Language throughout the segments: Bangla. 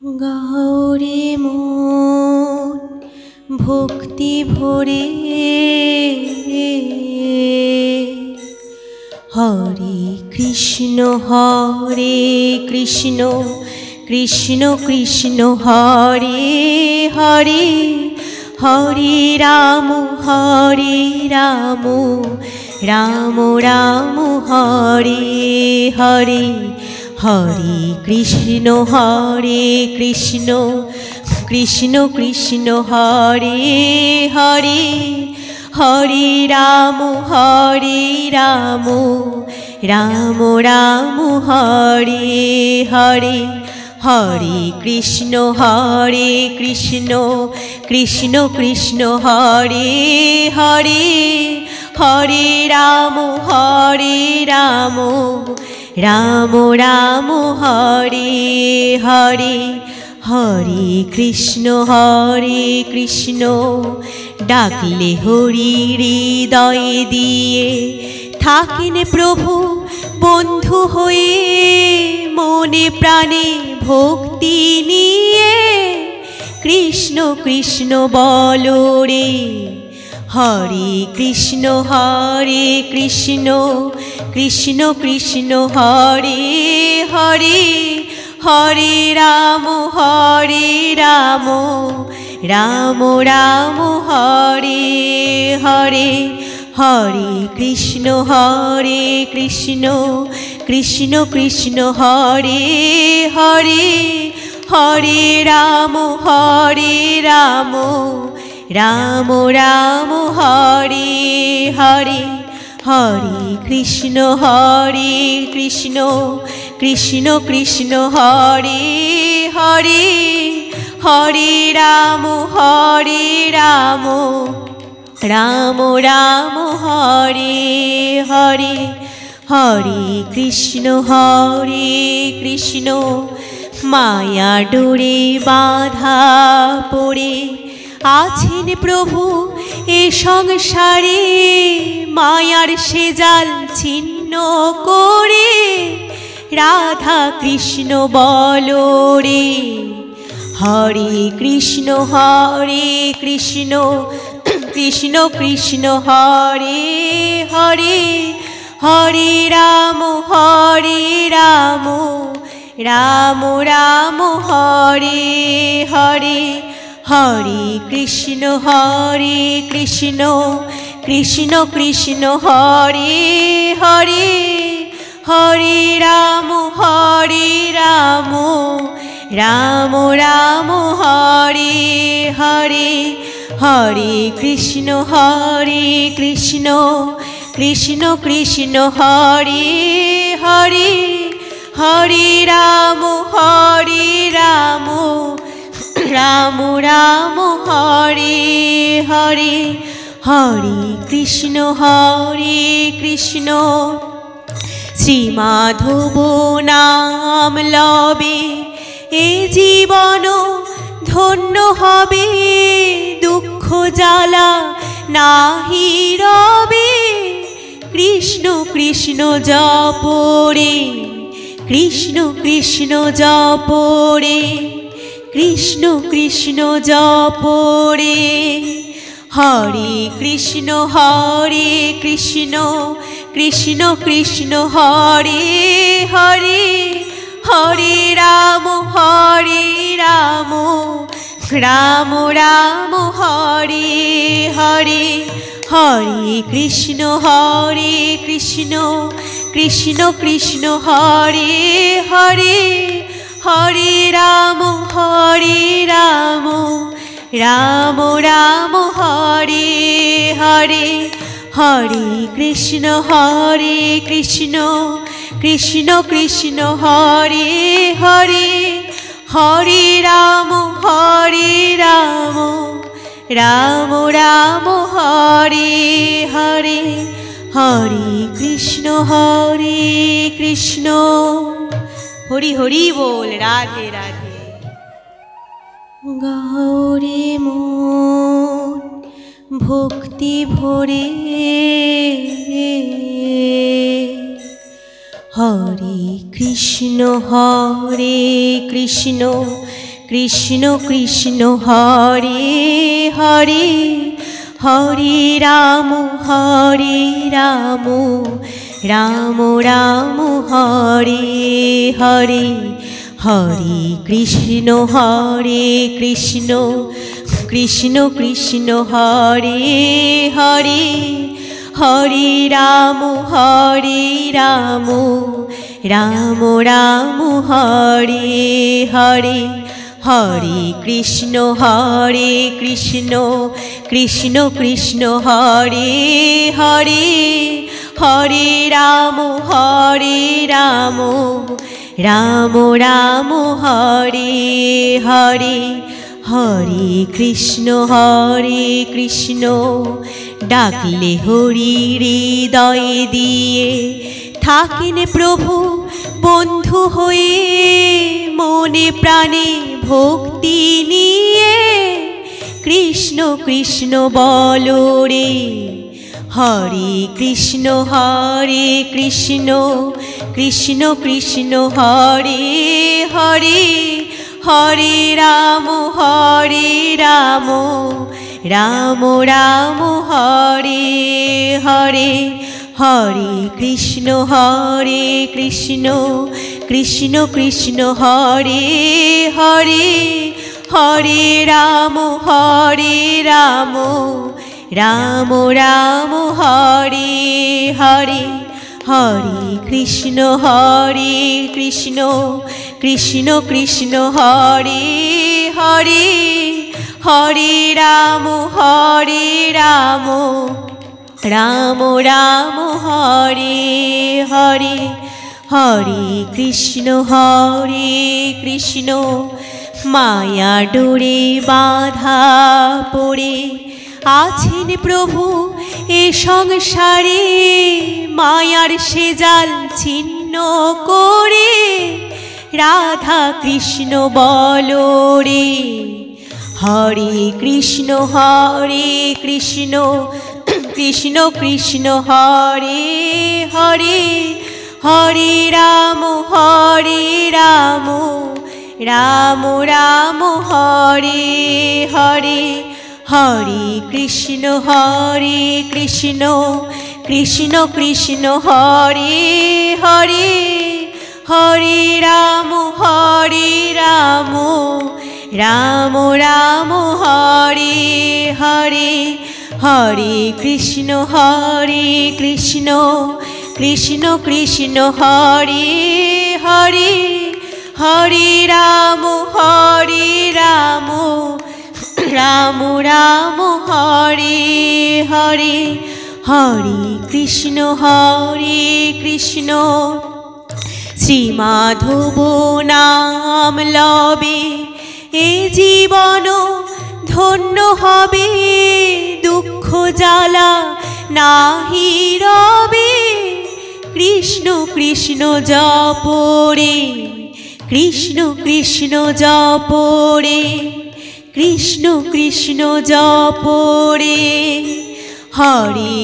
গাওরে মন ভক্তি ভরে, হরে কৃষ্ণ কৃষ্ণ কৃষ্ণ হরে হরে, হরে রাম রাম রাম হরে হরে, হরে কৃষ্ণ কৃষ্ণ কৃষ্ণ হরে হরে, হরে রাম রাম রাম হরে হরে, হরে কৃষ্ণ কৃষ্ণ কৃষ্ণ হরে হরে, হরে রাম রাম রাম হরে হরে, হরে কৃষ্ণ কৃষ্ণ ডাকলে হরি হৃদয়ে দিয়ে, থাকেন প্রভু বন্ধু হয়ে, মনে প্রাণে ভক্তি নিয়ে, কৃষ্ণ কৃষ্ণ বলো রে, হরে কৃষ্ণ কৃষ্ণ কৃষ্ণ হরে হরে, হরে রাম রাম রাম হরে হরে, হরে কৃষ্ণ কৃষ্ণ কৃষ্ণ হরে হরে, হরে রাম রাম রাম হরে হরে, হরে কৃষ্ণ কৃষ্ণ কৃষ্ণ হরে হরে, হরে রাম রাম হরে হরে, হরে কৃষ্ণ কৃষ্ণ মায়া ডোরে বাঁধা পড়ে আছেন প্রভু এ সংসারে, মায়ার সে জাল ছিন্ন করে, রাধা কৃষ্ণ বলো রে, হরে কৃষ্ণ কৃষ্ণ কৃষ্ণ হরে হরে, হরে রাম রাম রাম হরে হরে, হরে কৃষ্ণ কৃষ্ণ কৃষ্ণ হরে হরে, হরে রাম রাম হরে হরে, হরে কৃষ্ণ কৃষ্ণ কৃষ্ণ হরে হরে, হরে রাম রাম হরে হরে, হরে কৃষ্ণ কৃষ্ণ শ্রী মাধব নাম লবে, এ জীবন ধন্য হবে, দুঃখ জ্বালা নাহি রবে, কৃষ্ণ কৃষ্ণ জপরে, কৃষ্ণ কৃষ্ণ জপরে, কৃষ্ণ কৃষ্ণ জপরে, হরে কৃষ্ণ কৃষ্ণ কৃষ্ণ হরে হরে, হরে রাম রাম হরে হরে, হরে কৃষ্ণ কৃষ্ণ কৃষ্ণ হরে হরে, হরে রাম রাম হরে হরে, হরে কৃষ্ণ কৃষ্ণ কৃষ্ণ হরে হরে, হরে রাম রাম হরে হরে, হরে কৃষ্ণ কৃষ্ণ। হরি হরি বল, রাধে রাধে। গাওরে মন ভক্তি ভরে, হরে কৃষ্ণ কৃষ্ণ কৃষ্ণ হরে হরে হরে রাম রাম রাম হরে হরে হরে কৃষ্ণ কৃষ্ণ কৃষ্ণ হরে হরে হরে রাম রাম রাম হরে হরে হরে কৃষ্ণ কৃষ্ণ কৃষ্ণ হরে হরে হরে রাম রাম রাম হরে হরে হরে কৃষ্ণ ডাকলে হরি হৃদয়ে দিয়ে থাকেন প্রভু বন্ধু হয়ে মনে প্রাণে ভক্তি নিয়ে কৃষ্ণ কৃষ্ণ বলো রে হরে কৃষ্ণ কৃষ্ণ কৃষ্ণ হরে হরে হরে রাম রাম রাম হরে হরে হরে কৃষ্ণ কৃষ্ণ কৃষ্ণ হরে হরে হরে রাম রাম রাম হরে হরে হরে কৃষ্ণ কৃষ্ণ কৃষ্ণ হরে হরে হরে রাম রাম রাম হরে হরে হরে কৃষ্ণ মায়া ডোরে বাঁধা পড়ে আছেন প্রভু এ সংসারে মায়ার সে জাল ছিন্ন করে রাধা কৃষ্ণ বলো রে হরে কৃষ্ণ কৃষ্ণ কৃষ্ণ হরে হরে হরে রাম রাম রাম হরে হরে হরে কৃষ্ণ কৃষ্ণ কৃষ্ণ হরে হরে হরে রাম রাম হরে হরে হরে কৃষ্ণ কৃষ্ণ কৃষ্ণ হরে হরে হরে রাম রাম হরে হরে হরে কৃষ্ণ কৃষ্ণ শ্রীমাধব নাম লবে এ জীবন ধন্য হবে দুঃখ জ্বালা নাহি রবে কৃষ্ণ কৃষ্ণ জপরে কৃষ্ণ জপরে কৃষ্ণ জপরে হরে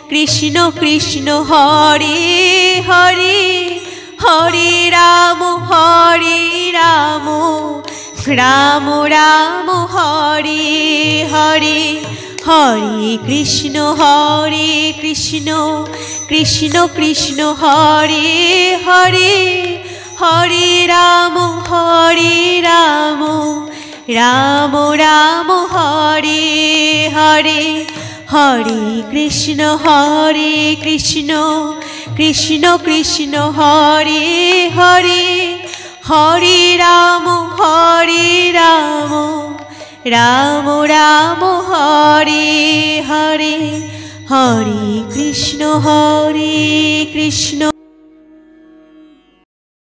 কৃষ্ণ কৃষ্ণ হরে হরে হরে রাম রাম হরে হরে হরে কৃষ্ণ কৃষ্ণ হরে হরে হরে রাম রাম হরে হরে হরে কৃষ্ণ কৃষ্ণ হরে হরে হরে রাম রাম হরে হরে হরে কৃষ্ণ